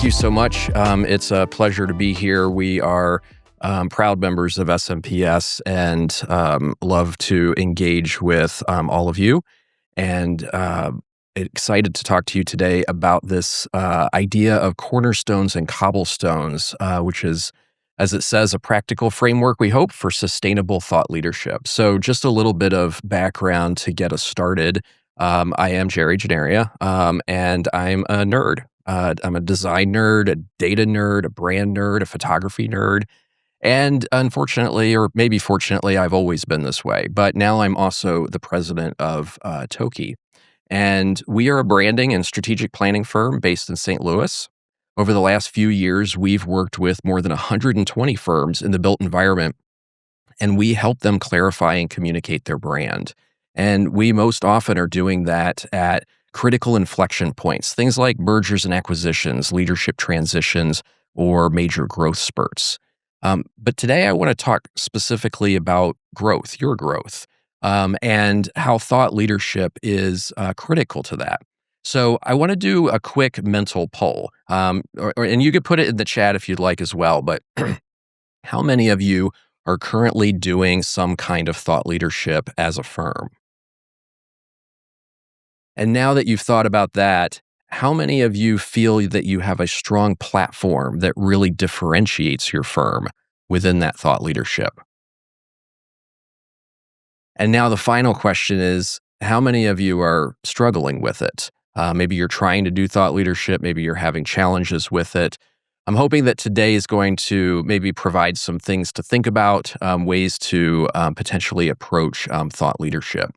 you so much. It's a pleasure to be here. We are proud members of SMPS and love to engage with all of you. And excited to talk to you today about this idea of cornerstones and cobblestones, which is, as it says, a practical framework, we hope, for sustainable thought leadership. So just a little bit of background to get us started. I am Gennaria, and I'm a nerd. I'm a design nerd, a data nerd, a brand nerd, a photography nerd. And unfortunately, or maybe fortunately, I've always been this way. But now I'm also the president of Toki. And we are a branding and strategic planning firm based in St. Louis. Over the last few years, we've worked with more than 120 firms in the built environment, and we help them clarify and communicate their brand. And we most often are doing that at critical inflection points, things like mergers and acquisitions, leadership transitions, or major growth spurts. But today I want to talk specifically about growth, your growth, and how thought leadership is critical to that. So I want to do a quick mental poll, and you could put it in the chat if you'd like as well, but how many of you are currently doing some kind of thought leadership as a firm? And now that you've thought about that, how many of you feel that you have a strong platform that really differentiates your firm within that thought leadership? And now the final question is, how many of you are struggling with it? Maybe you're trying to do thought leadership. Maybe you're having challenges with it. I'm hoping that today is going to maybe provide some things to think about, ways to potentially approach thought leadership.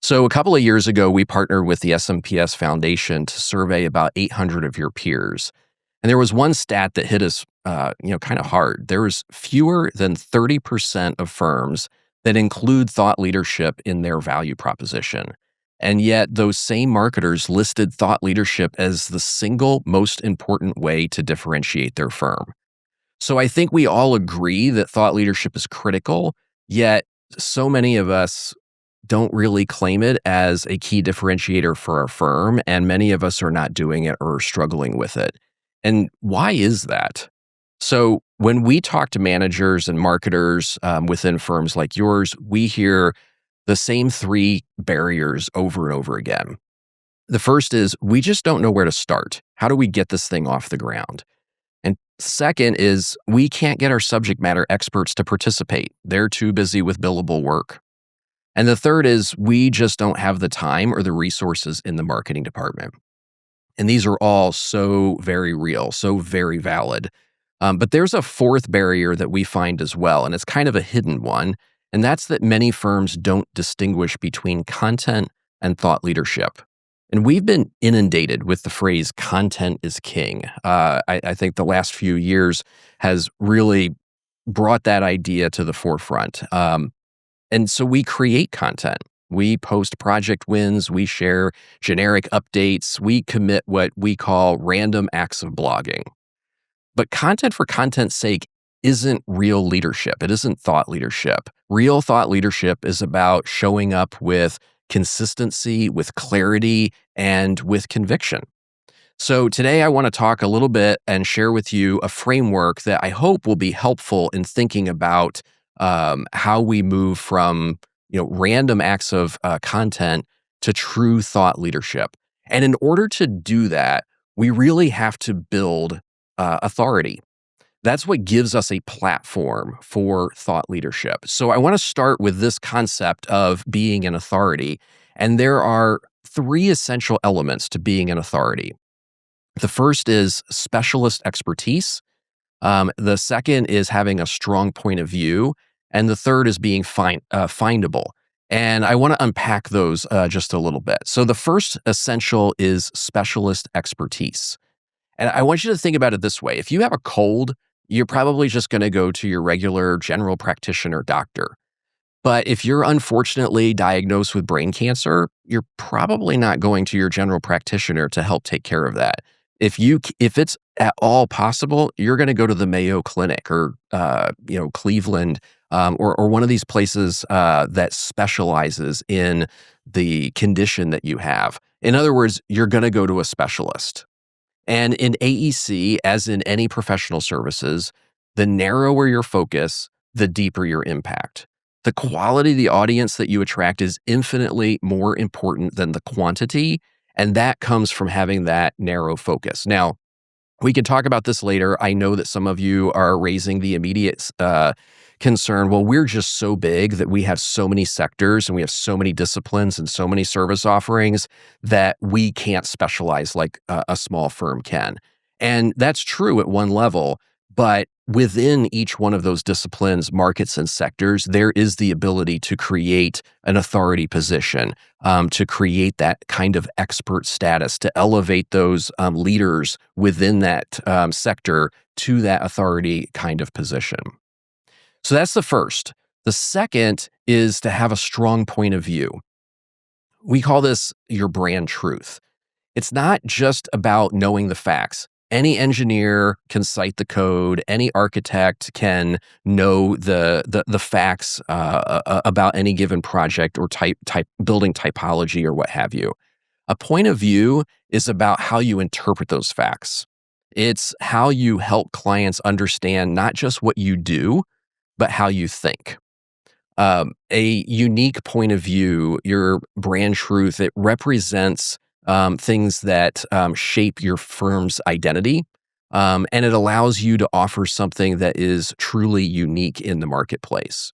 So a couple of years ago, we partnered with the SMPS Foundation to survey about 800 of your peers. And there was one stat that hit us, kind of hard. There was fewer than 30% of firms that include thought leadership in their value proposition. And yet those same marketers listed thought leadership as the single most important way to differentiate their firm. So I think we all agree that thought leadership is critical, yet so many of us don't really claim it as a key differentiator for our firm, and many of us are not doing it or struggling with it. And why is that? So when we talk to managers and marketers within firms like yours, we hear the same three barriers over and over again. The first is we just don't know where to start. How do we get this thing off the ground? And second is we can't get our subject matter experts to participate. They're too busy with billable work. And the third is we just don't have the time or the resources in the marketing department. And these are all so very real, so very valid. But there's a fourth barrier that we find as well, and it's kind of a hidden one, and that's that many firms don't distinguish between content and thought leadership. And we've been inundated with the phrase content is king. I think the last few years has really brought that idea to the forefront. And so we create content. We post project wins. We share generic updates. We commit what we call random acts of blogging. But content for content's sake isn't real leadership. It isn't thought leadership. Real thought leadership is about showing up with consistency, with clarity, and with conviction. So today I want to talk a little bit and share with you a framework that I hope will be helpful in thinking about how we move from random acts of content to true thought leadership. And in order to do that, we really have to build authority. That's what gives us a platform for thought leadership. So I want to start with this concept of being an authority. And there are three essential elements to being an authority. The first is specialist expertise. The second is having a strong point of view. And the third is being findable. And I want to unpack those just a little bit. So the first essential is specialist expertise. And I want you to think about it this way. If you have a cold, you're probably just going to go to your regular general practitioner doctor. But if you're unfortunately diagnosed with brain cancer, you're probably not going to your general practitioner to help take care of that. If it's at all possible, you're going to go to the Mayo Clinic or Cleveland or one of these places that specializes in the condition that you have. In other words, you're going to go to a specialist. And in AEC, as in any professional services, the narrower your focus, the deeper your impact. The quality of the audience that you attract is infinitely more important than the quantity, and that comes from having that narrow focus. Now, we can talk about this later. I know that some of you are raising the immediate concern. Well, we're just so big that we have so many sectors and we have so many disciplines and so many service offerings that we can't specialize like a small firm can. And that's true at one level, but within each one of those disciplines, markets, and sectors, there is the ability to create an authority position, to create that kind of expert status, to elevate those leaders within that sector to that authority kind of position. So that's the first. The second is to have a strong point of view. We call this your brand truth. It's not just about knowing the facts. Any engineer can cite the code. Any architect can know the facts about any given project or type building typology or what have you. A point of view is about how you interpret those facts. It's how you help clients understand not just what you do, but how you think. A unique point of view, your brand truth, it represents things that shape your firm's identity. And it allows you to offer something that is truly unique in the marketplace.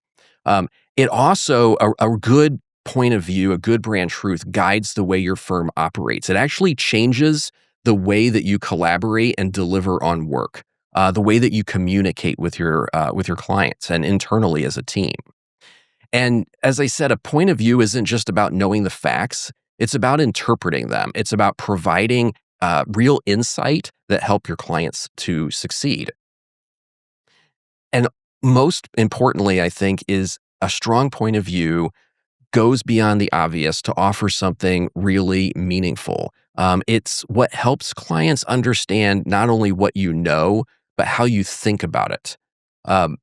It also, a good point of view, a good brand truth guides the way your firm operates. It actually changes the way that you collaborate and deliver on work, the way that you communicate with your clients and internally as a team. And as I said, a point of view isn't just about knowing the facts. It's about interpreting them. It's about providing real insight that help your clients to succeed. And most importantly, I think, is a strong point of view goes beyond the obvious to offer something really meaningful. It's what helps clients understand not only what you know, but how you think about it. Um,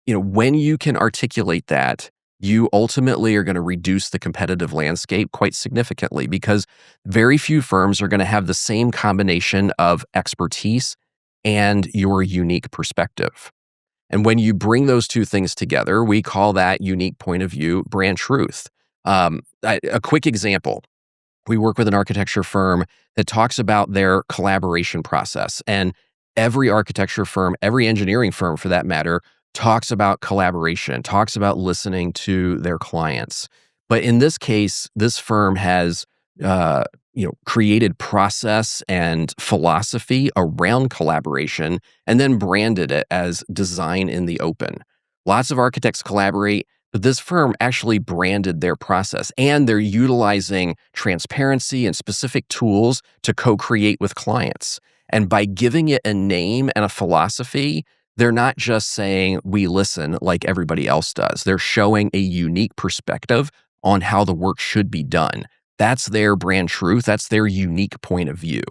when you can articulate that, you ultimately are going to reduce the competitive landscape quite significantly because very few firms are going to have the same combination of expertise and your unique perspective. And when you bring those two things together, we call that unique point of view brand truth. A quick example. We work with an architecture firm that talks about their collaboration process. And every architecture firm, every engineering firm for that matter, talks about collaboration, talks about listening to their clients. But in this case, this firm has created process and philosophy around collaboration and then branded it as design in the open. Lots of architects collaborate, but this firm actually branded their process and they're utilizing transparency and specific tools to co-create with clients. And by giving it a name and a philosophy, they're not just saying we listen like everybody else does. They're showing a unique perspective on how the work should be done. That's their brand truth. That's their unique point of view.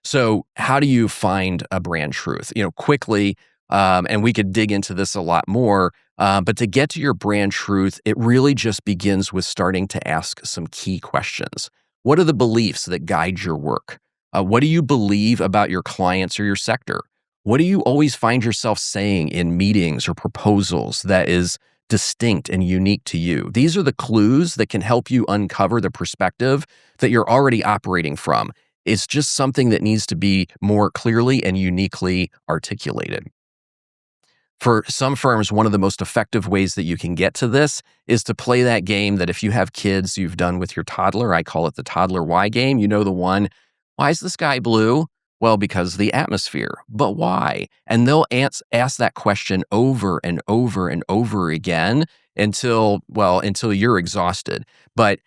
So how do you find a brand truth? Quickly, and we could dig into this a lot more, but to get to your brand truth, it really just begins with starting to ask some key questions. What are the beliefs that guide your work? What do you believe about your clients or your sector? What do you always find yourself saying in meetings or proposals that is distinct and unique to you? These are the clues that can help you uncover the perspective that you're already operating from. It's just something that needs to be more clearly and uniquely articulated. For some firms, one of the most effective ways that you can get to this is to play that game that if you have kids, you've done with your toddler. I call it the toddler why game. You know the one, why is the sky blue? Well, because of the atmosphere. But why? And they'll ask that question over and over and over again until you're exhausted. But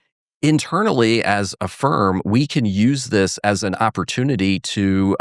internally, as a firm, we can use this as an opportunity to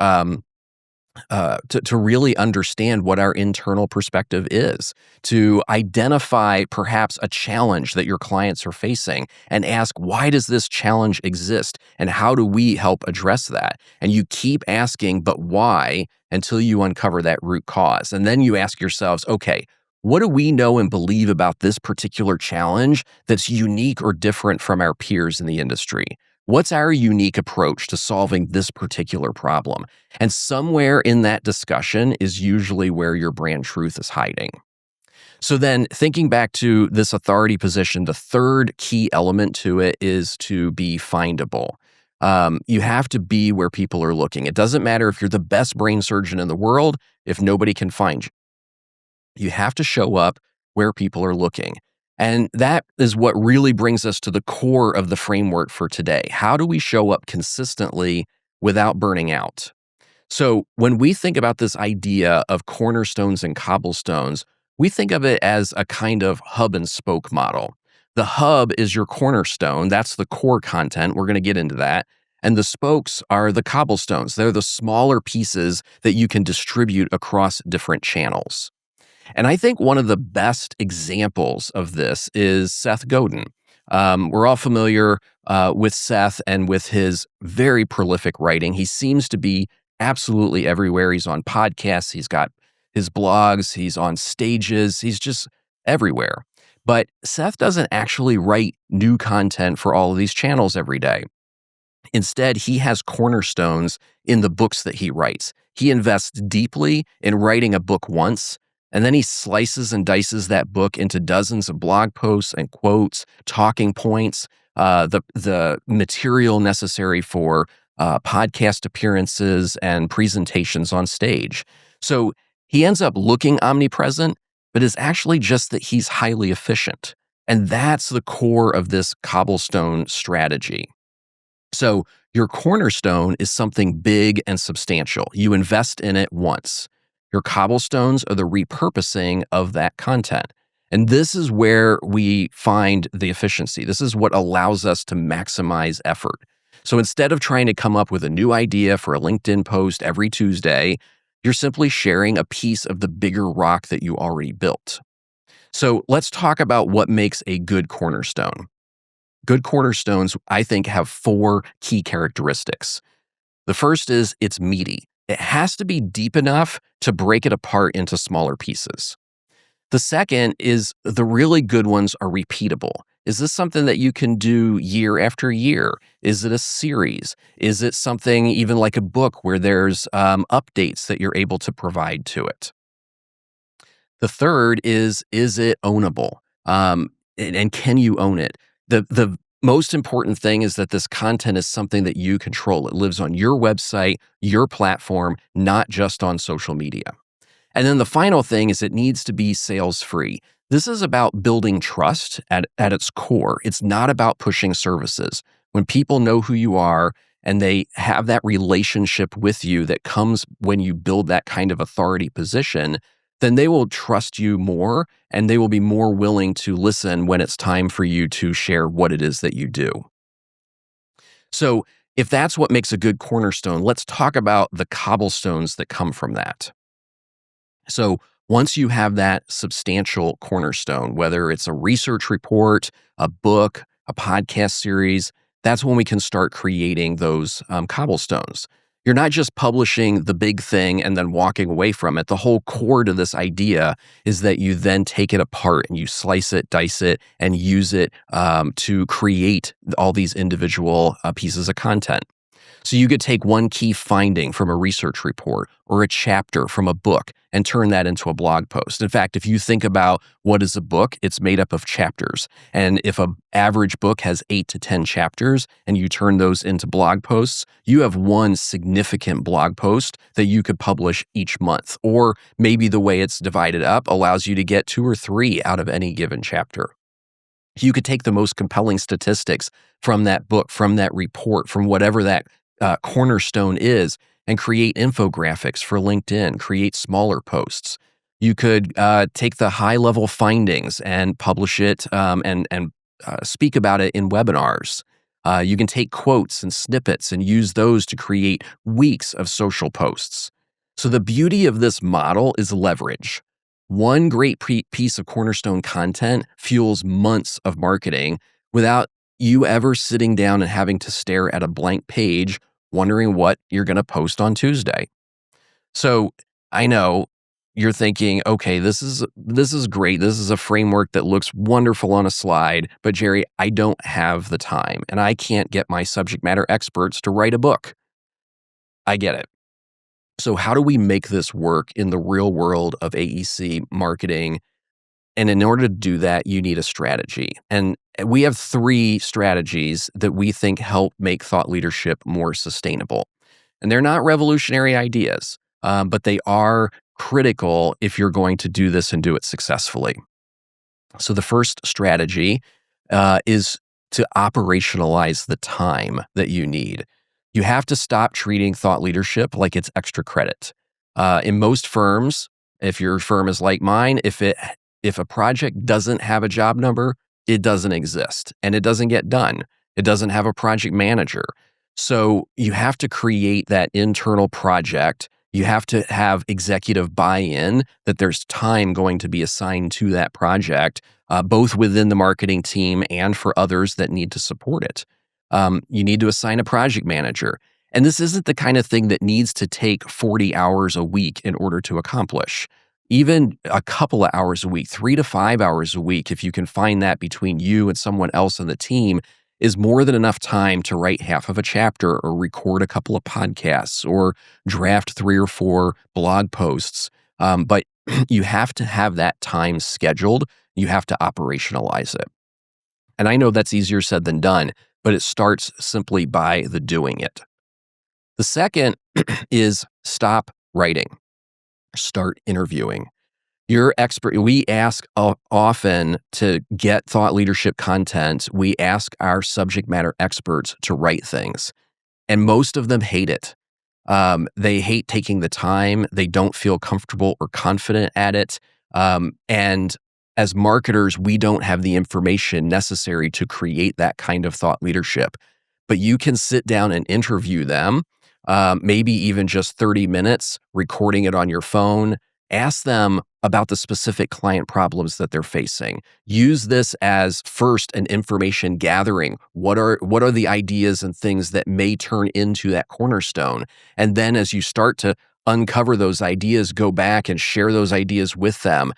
really understand what our internal perspective is, to identify perhaps a challenge that your clients are facing and ask, why does this challenge exist? And how do we help address that? And you keep asking, but why, until you uncover that root cause. And then you ask yourselves, okay, what do we know and believe about this particular challenge that's unique or different from our peers in the industry? What's our unique approach to solving this particular problem? And somewhere in that discussion is usually where your brand truth is hiding. So then thinking back to this authority position, the third key element to it is to be findable. You have to be where people are looking. It doesn't matter if you're the best brain surgeon in the world if nobody can find you. You have to show up where people are looking. And that is what really brings us to the core of the framework for today. How do we show up consistently without burning out? So, when we think about this idea of cornerstones and cobblestones, we think of it as a kind of hub and spoke model. The hub is your cornerstone, that's the core content. We're going to get into that. And the spokes are the cobblestones. They're the smaller pieces that you can distribute across different channels. And I think one of the best examples of this is Seth Godin. We're all familiar with Seth and with his very prolific writing. He seems to be absolutely everywhere. He's on podcasts, he's got his blogs, he's on stages, he's just everywhere. But Seth doesn't actually write new content for all of these channels every day. Instead, he has cornerstones in the books that he writes. He invests deeply in writing a book once, and then he slices and dices that book into dozens of blog posts and quotes, talking points, the material necessary for podcast appearances and presentations on stage. So he ends up looking omnipresent, but it's actually just that he's highly efficient. And that's the core of this cobblestone strategy. So your cornerstone is something big and substantial. You invest in it once. Your cobblestones are the repurposing of that content. And this is where we find the efficiency. This is what allows us to maximize effort. So instead of trying to come up with a new idea for a LinkedIn post every Tuesday, you're simply sharing a piece of the bigger rock that you already built. So let's talk about what makes a good cornerstone. Good cornerstones, I think, have 4 key characteristics. The first is it's meaty. It has to be deep enough to break it apart into smaller pieces. The second is the really good ones are repeatable. Is this something that you can do year after year? Is it a series? Is it something even like a book where there's updates that you're able to provide to it? The third is it ownable? And can you own it? The most important thing is that this content is something that you control. It lives on your website, your platform, not just on social media. And then the final thing is it needs to be sales free. This is about building trust at its core. It's not about pushing services. When people know who you are and they have that relationship with you that comes when you build that kind of authority position, then they will trust you more and they will be more willing to listen when it's time for you to share what it is that you do. So if that's what makes a good cornerstone, let's talk about the cobblestones that come from that. So once you have that substantial cornerstone, whether it's a research report, a book, a podcast series, that's when we can start creating those cobblestones. You're not just publishing the big thing and then walking away from it. The whole core to this idea is that you then take it apart and you slice it, dice it, and use it to create all these individual pieces of content. So you could take one key finding from a research report or a chapter from a book and turn that into a blog post. In fact, if you think about what is a book, it's made up of chapters. And if an average book has 8 to 10 chapters and you turn those into blog posts, you have one significant blog post that you could publish each month. Or maybe the way it's divided up allows you to get 2 or 3 out of any given chapter. You could take the most compelling statistics from that book, from that report, from whatever that cornerstone is, and create infographics for LinkedIn, create smaller posts. You could take the high-level findings and publish it and speak about it in webinars. You can take quotes and snippets and use those to create weeks of social posts. So the beauty of this model is leverage. One great piece of cornerstone content fuels months of marketing without you ever sitting down and having to stare at a blank page wondering what you're going to post on Tuesday. So I know you're thinking, okay, this is great. This is a framework that looks wonderful on a slide, but Jerry, I don't have the time and I can't get my subject matter experts to write a book. I get it. So how do we make this work in the real world of AEC marketing? And in order to do that, you need a strategy. And we have 3 strategies that we think help make thought leadership more sustainable. And they're not revolutionary ideas, but they are critical if you're going to do this and do it successfully. So the first strategy is to operationalize the time that you need. You have to stop treating thought leadership like it's extra credit. In most firms, if your firm is like mine, if a project doesn't have a job number, it doesn't exist and it doesn't get done. It doesn't have a project manager. So you have to create that internal project. You have to have executive buy-in that there's time going to be assigned to that project, both within the marketing team and for others that need to support it. You need to assign a project manager. And this isn't the kind of thing that needs to take 40 hours a week in order to accomplish. Even a couple of hours a week, 3 to 5 hours a week, if you can find that between you and someone else on the team, is more than enough time to write half of a chapter or record a couple of podcasts or draft 3 or 4 blog posts. But you have to have that time scheduled. You have to operationalize it. And I know that's easier said than done, but it starts simply by the doing it. The second is stop writing, start interviewing. Your expert, we ask often to get thought leadership content. We ask our subject matter experts to write things, and most of them hate it. They hate taking the time. They don't feel comfortable or confident at it. And as marketers, we don't have the information necessary to create that kind of thought leadership. But you can sit down and interview them, maybe even just 30 minutes, recording it on your phone. Ask them about the specific client problems that they're facing. Use this as first an information gathering. What are the ideas and things that may turn into that cornerstone? And then as you start to uncover those ideas, go back and share those ideas with them.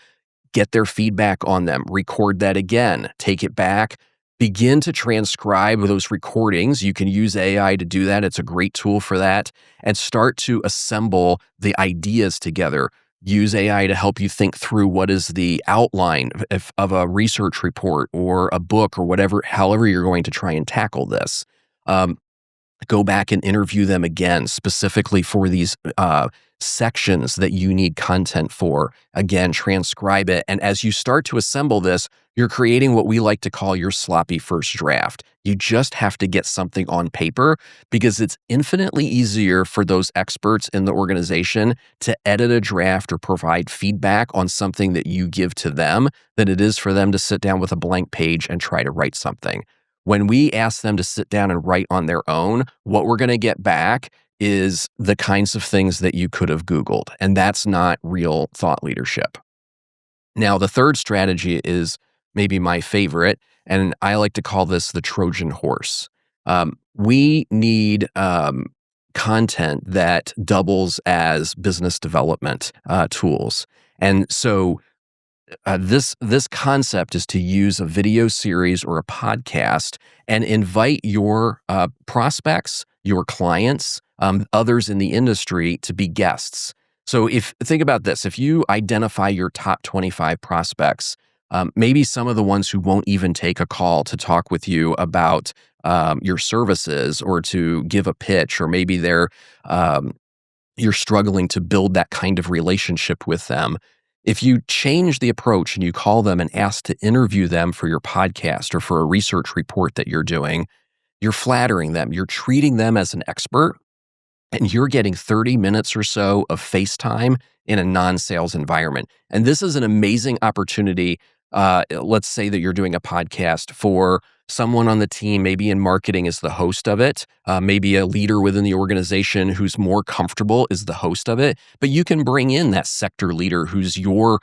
Get their feedback on them. Record that again. Take it back. Begin to transcribe those recordings. You can use AI to do that. It's a great tool for that. And start to assemble the ideas together. Use AI to help you think through what is the outline of a research report or a book or whatever, however you're going to try and tackle this. Go back and interview them again, specifically for these sections that you need content for. Again, transcribe it. And as you start to assemble this, you're creating what we like to call your sloppy first draft. You just have to get something on paper because it's infinitely easier for those experts in the organization to edit a draft or provide feedback on something that you give to them than it is for them to sit down with a blank page and try to write something. When we ask them to sit down and write on their own, what we're going to get back is the kinds of things that you could have Googled, and that's not real thought leadership. Now, the third strategy is maybe my favorite, and I like to call this the Trojan Horse. We need content that doubles as business development tools. And so this concept is to use a video series or a podcast and invite your prospects, your clients, others in the industry to be guests. So think about this, if you identify your top 25 prospects, maybe some of the ones who won't even take a call to talk with you about your services or to give a pitch, or maybe you're struggling to build that kind of relationship with them. If you change the approach and you call them and ask to interview them for your podcast or for a research report that you're doing, you're flattering them. You're treating them as an expert, and you're getting 30 minutes or so of FaceTime in a non-sales environment. And this is an amazing opportunity. Let's say that you're doing a podcast for someone on the team, maybe in marketing is the host of it, maybe a leader within the organization who's more comfortable is the host of it, but you can bring in that sector leader who's your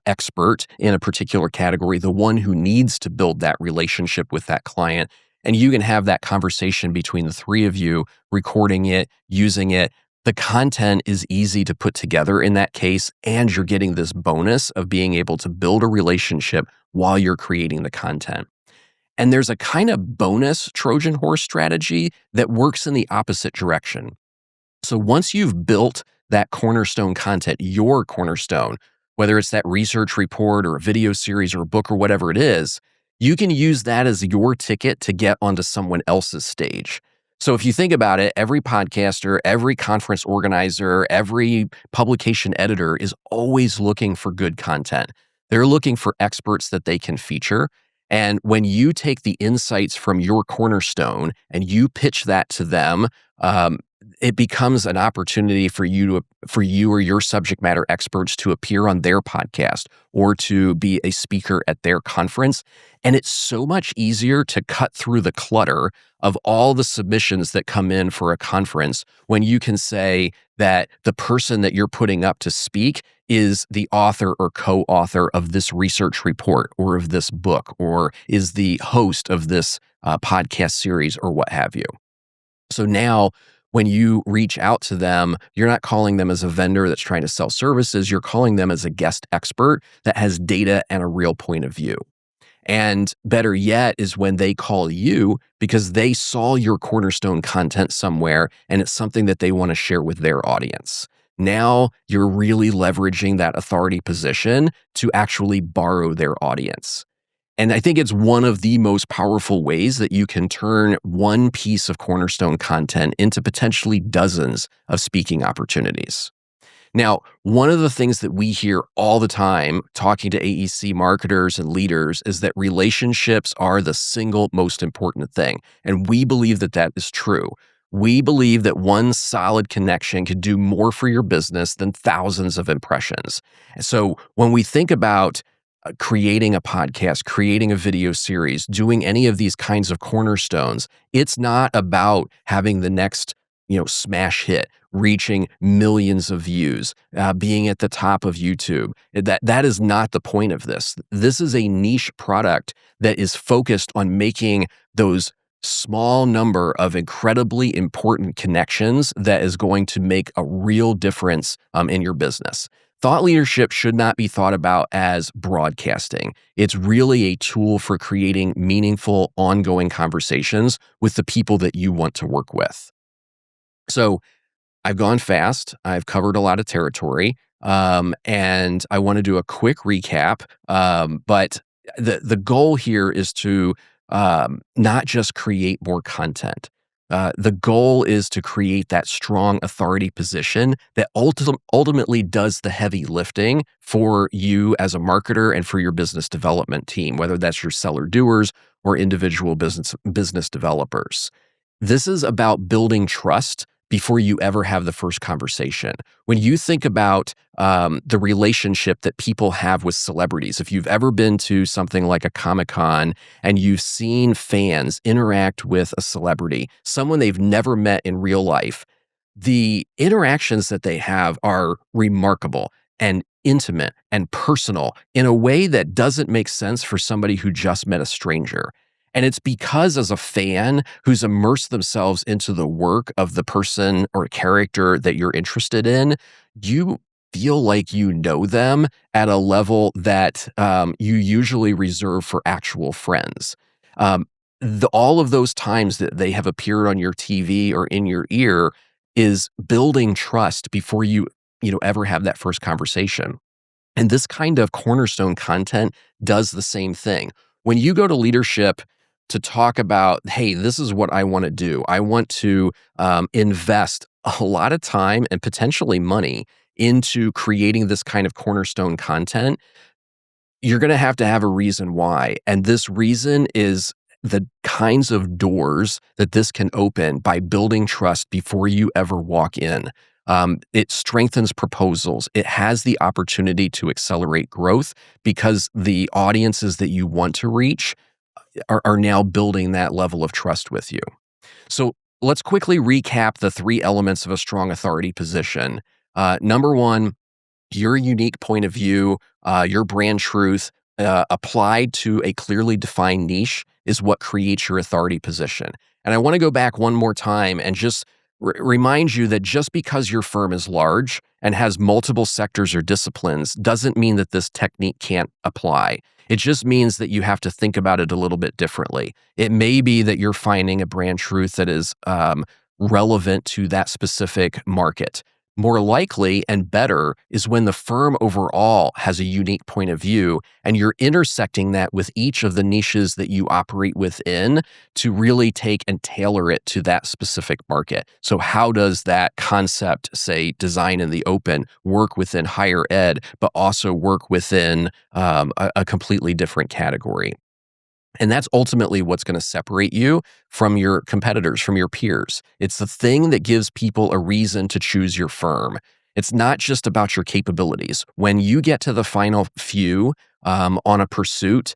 expert in a particular category, the one who needs to build that relationship with that client. And you can have that conversation between the 3 of you, recording it, using it. The content is easy to put together in that case, and you're getting this bonus of being able to build a relationship while you're creating the content. And there's a kind of bonus Trojan horse strategy that works in the opposite direction. So once you've built that cornerstone content, your cornerstone, whether it's that research report or a video series or a book or whatever it is, you can use that as your ticket to get onto someone else's stage. So if you think about it, every podcaster, every conference organizer, every publication editor is always looking for good content. They're looking for experts that they can feature. And when you take the insights from your cornerstone and you pitch that to them, it becomes an opportunity for you or your subject matter experts to appear on their podcast or to be a speaker at their conference. And it's so much easier to cut through the clutter of all the submissions that come in for a conference when you can say that the person that you're putting up to speak is the author or co-author of this research report or of this book, or is the host of this podcast series or what have you. So now when you reach out to them, you're not calling them as a vendor that's trying to sell services. You're calling them as a guest expert that has data and a real point of view. And better yet is when they call you because they saw your cornerstone content somewhere and it's something that they want to share with their audience. Now you're really leveraging that authority position to actually borrow their audience. And I think it's one of the most powerful ways that you can turn one piece of cornerstone content into potentially dozens of speaking opportunities. Now, one of the things that we hear all the time talking to AEC marketers and leaders is that relationships are the single most important thing. And we believe that that is true. We believe that one solid connection could do more for your business than thousands of impressions. And so when we think about creating a podcast, creating a video series, doing any of these kinds of cornerstones, it's not about having the next, smash hit, reaching millions of views, being at the top of YouTube. That is not the point of this. This is a niche product that is focused on making those small number of incredibly important connections that is going to make a real difference in your business. Thought leadership should not be thought about as broadcasting. It's really a tool for creating meaningful, ongoing conversations with the people that you want to work with. So I've gone fast. I've covered a lot of territory, and I want to do a quick recap. But the goal here is to not just create more content. The goal is to create that strong authority position that ultimately does the heavy lifting for you as a marketer and for your business development team, whether that's your seller doers or individual business developers. This is about building trust before you ever have the first conversation. When you think about the relationship that people have with celebrities, if you've ever been to something like a Comic-Con and you've seen fans interact with a celebrity, someone they've never met in real life, the interactions that they have are remarkable and intimate and personal in a way that doesn't make sense for somebody who just met a stranger. And it's because as a fan who's immersed themselves into the work of the person or character that you're interested in, you feel like you know them at a level that you usually reserve for actual friends. All of those times that they have appeared on your TV or in your ear is building trust before you ever have that first conversation. And this kind of cornerstone content does the same thing. When you go to leadership to talk about, hey, this is what I want to do. I want to invest a lot of time and potentially money into creating this kind of cornerstone content. You're going to have a reason why. And this reason is the kinds of doors that this can open by building trust before you ever walk in. It strengthens proposals. It has the opportunity to accelerate growth because the audiences that you want to reach are now building that level of trust with you. So let's quickly recap the three elements of a strong authority position. Number one, your unique point of view, your brand truth, applied to a clearly defined niche is what creates your authority position. And I want to go back one more time and just reminds you that just because your firm is large and has multiple sectors or disciplines doesn't mean that this technique can't apply. It just means that you have to think about it a little bit differently. It may be that you're finding a brand truth that is relevant to that specific market. More likely and better is when the firm overall has a unique point of view and you're intersecting that with each of the niches that you operate within to really take and tailor it to that specific market. So how does that concept, say, design in the open, work within higher ed, but also work within a completely different category? And that's ultimately what's going to separate you from your competitors, from your peers. It's the thing that gives people a reason to choose your firm. It's not just about your capabilities. When you get to the final few on a pursuit,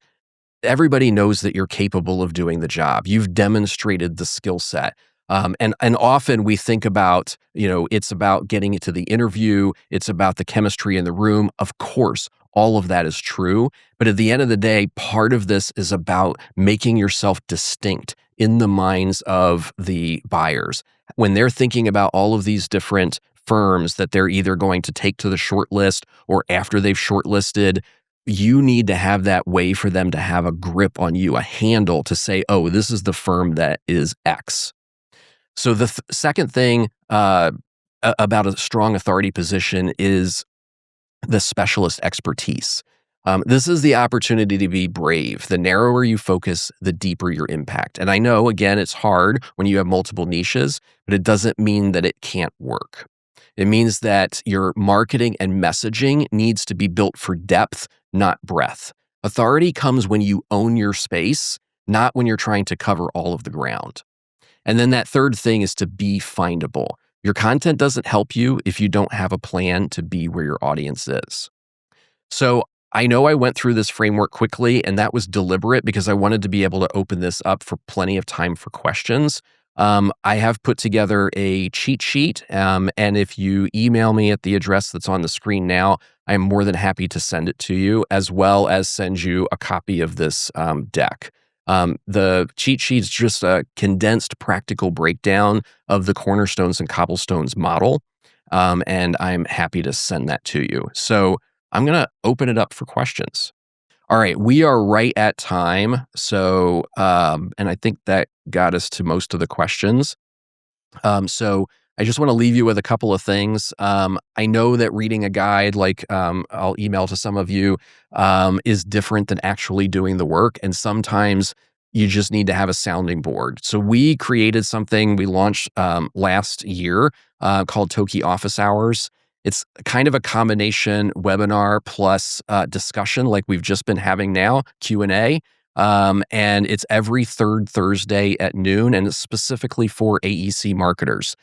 everybody knows that you're capable of doing the job. You've demonstrated the skill set. And often we think about, it's about getting it to the interview. It's about the chemistry in the room. Of course, all of that is true. But at the end of the day, part of this is about making yourself distinct in the minds of the buyers. When they're thinking about all of these different firms that they're either going to take to the short list or after they've shortlisted, you need to have that way for them to have a grip on you, a handle to say, oh, this is the firm that is X. So the second thing about a strong authority position is the specialist expertise. This is the opportunity to be brave. The narrower you focus, the deeper your impact. And I know, again, it's hard when you have multiple niches, but it doesn't mean that it can't work. It means that your marketing and messaging needs to be built for depth, not breadth. Authority comes when you own your space, not when you're trying to cover all of the ground. And then that third thing is to be findable. Your content doesn't help you if you don't have a plan to be where your audience is. So I know I went through this framework quickly, and that was deliberate because I wanted to be able to open this up for plenty of time for questions. I have put together a cheat sheet, and if you email me at the address that's on the screen now, I'm more than happy to send it to you, as well as send you a copy of this deck. The cheat sheet's just a condensed practical breakdown of the Cornerstones and Cobblestones model, and I'm happy to send that to you. So I'm going to open it up for questions. All right, we are right at time. So, and I think that got us to most of the questions. So I just want to leave you with a couple of things. I know that reading a guide, like I'll email to some of you, is different than actually doing the work. And sometimes you just need to have a sounding board. So we created something we launched last year called Toki Office Hours. It's kind of a combination webinar plus discussion like we've just been having now, Q&A. And it's every third Thursday at noon, and it's specifically for AEC marketers.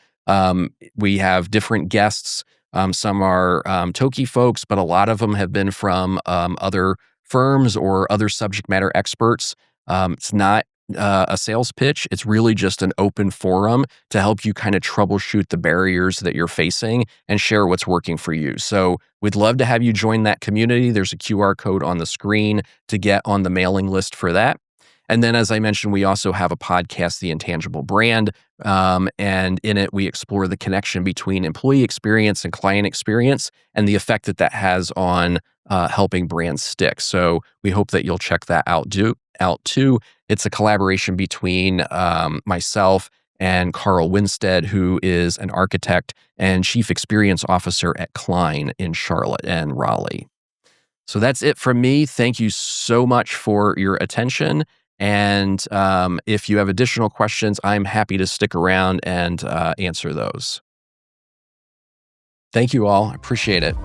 We have different guests. Some are Toki folks, but a lot of them have been from other firms or other subject matter experts. It's not a sales pitch. It's really just an open forum to help you kind of troubleshoot the barriers that you're facing and share what's working for you. So we'd love to have you join that community. There's a QR code on the screen to get on the mailing list for that. And then, as I mentioned, we also have a podcast, The Intangible Brand. And in it, we explore the connection between employee experience and client experience and the effect that that has on helping brands stick. So we hope that you'll check that out too. It's a collaboration between myself and Carl Winstead, who is an architect and chief experience officer at Klein in Charlotte and Raleigh. So that's it from me. Thank you so much for your attention. And if you have additional questions, I'm happy to stick around and answer those. Thank you all. I appreciate it.